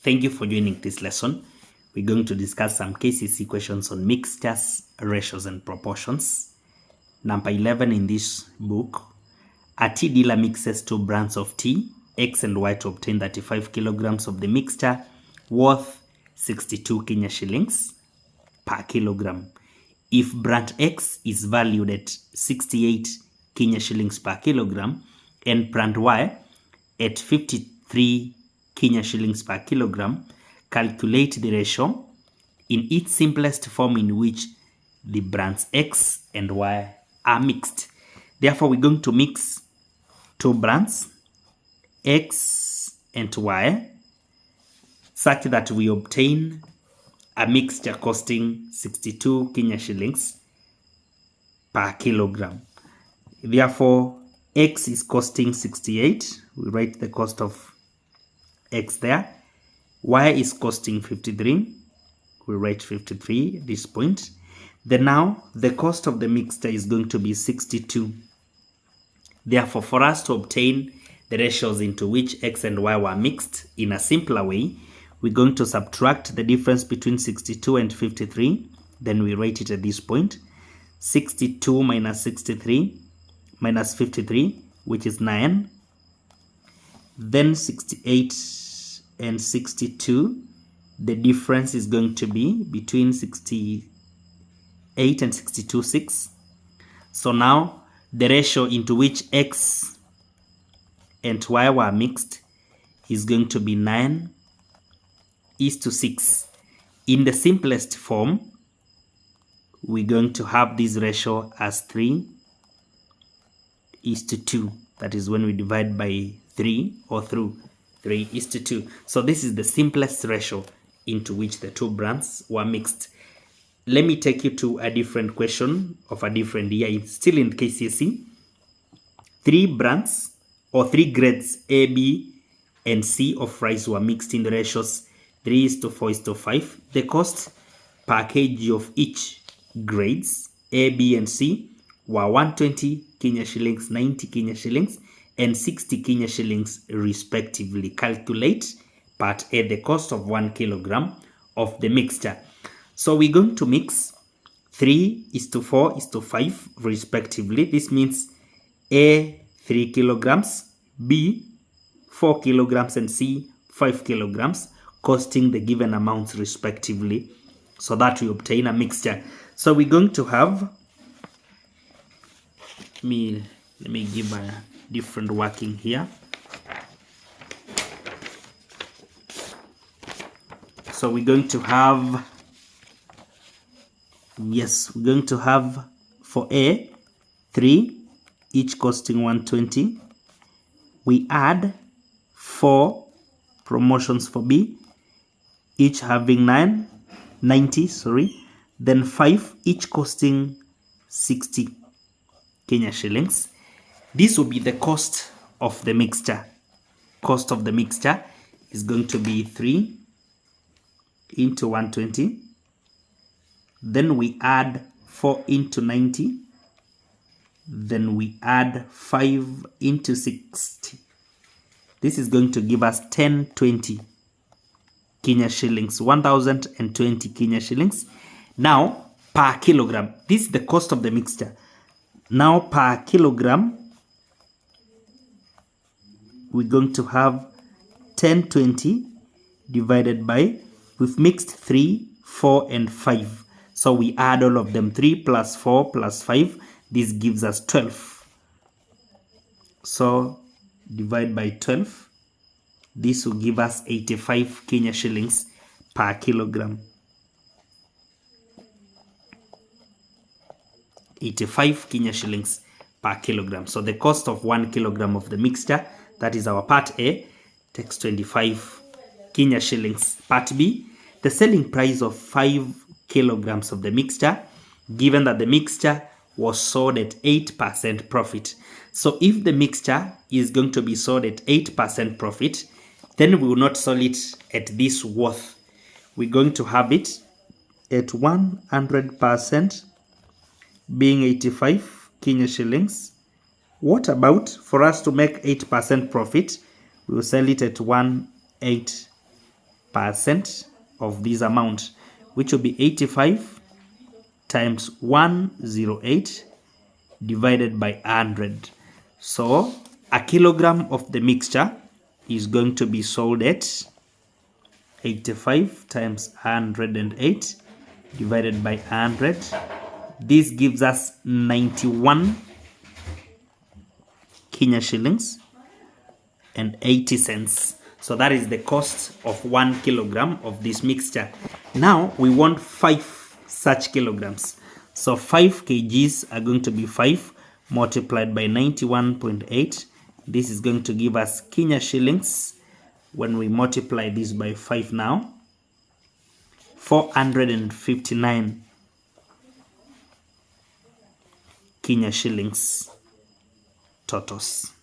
Thank you for joining this lesson. We're going to discuss some Kcse questions on mixtures, ratios, and proportions. Number 11 in this book. A tea dealer mixes 2 brands of tea, X and Y, to obtain 35 kilograms of the mixture worth 62 Kenya shillings per kilogram. If brand X is valued at 68 Kenya shillings per kilogram and brand Y at 53 Kenya shillings per kilogram, calculate the ratio in its simplest form in which the brands X and Y are mixed. Therefore, we're going to mix 2 brands, X and Y, such that we obtain a mixture costing 62 Kenya shillings per kilogram. Therefore, X is costing 68. We write the cost of X there. Y is costing 53. We write 53 at this point. Then now, the cost of the mixture is going to be 62. Therefore, for us to obtain the ratios into which X and Y were mixed in a simpler way, we're going to subtract the difference between 62 and 53. Then we write it at this point. 62 minus 63 minus 53, which is 9. Then 68 and 62. The difference is going to be between 68 and 62, 6. So now the ratio into which X and Y were mixed is going to be 9:6. In the simplest form, we're going to have this ratio as 3:2. That is when we divide by 3 or through 3:2. So this is the simplest ratio into which the 2 brands were mixed. Let me take you to a different question of a different year. It's still in Kcse. 3 brands or 3 grades A, B, and C of rice were mixed in the ratios 3:4:5. The cost per kg of each grades A, B, and C were 120 Kenya shillings, 90 Kenya shillings, and 60 Kenya shillings respectively. Calculate part A, the cost of 1 kilogram of the mixture. So we're going to mix 3:4:5 respectively. This means A 3 kilograms, B 4 kilograms, and C 5 kilograms, costing the given amounts respectively, so that we obtain a mixture. So we're going to have, let me give a different working here. So we're going to have, we're going to have for A 3, each costing 120. We add 4 promotions for B, each having 90, then 5, each costing 60 Kenya shillings. This will be the cost of the mixture. Cost of the mixture is going to be 3 into 120. Then we add 4 into 90. Then we add 5 into 60. This is going to give us 1020 Kenya shillings, 1020 Kenya shillings. Now, per kilogram, this is the cost of the mixture. Now, per kilogram, we're going to have 1020 divided by, we've mixed 3, 4, and 5. So we add all of them, 3 plus 4 plus 5. This gives us 12. So divide by 12. This will give us 85 Kenya shillings per kilogram. 85 Kenya shillings per kilogram. So the cost of 1 kilogram of the mixture, that is our part A, takes 25 Kenya shillings. Part B, the selling price of 5 kilograms of the mixture, given that the mixture was sold at 8% profit. So if the mixture is going to be sold at 8% profit, then we will not sell it at this worth. We're going to have it at 100%, being 85 Kenya shillings. What about for us to make 8% profit? We will sell it at 18 percent of this amount, which will be 85 times 108 divided by 100. So a kilogram of the mixture is going to be sold at 85 times 108 divided by 100. This gives us 91 Kenya shillings and 80 cents. So that is the cost of 1 kilogram of this mixture. Now we want 5 such kilograms. So 5 kgs are going to be 5 multiplied by 91.8. This is going to give us Kenya shillings. When we multiply this by 5 now, 459 Kenya shillings totals.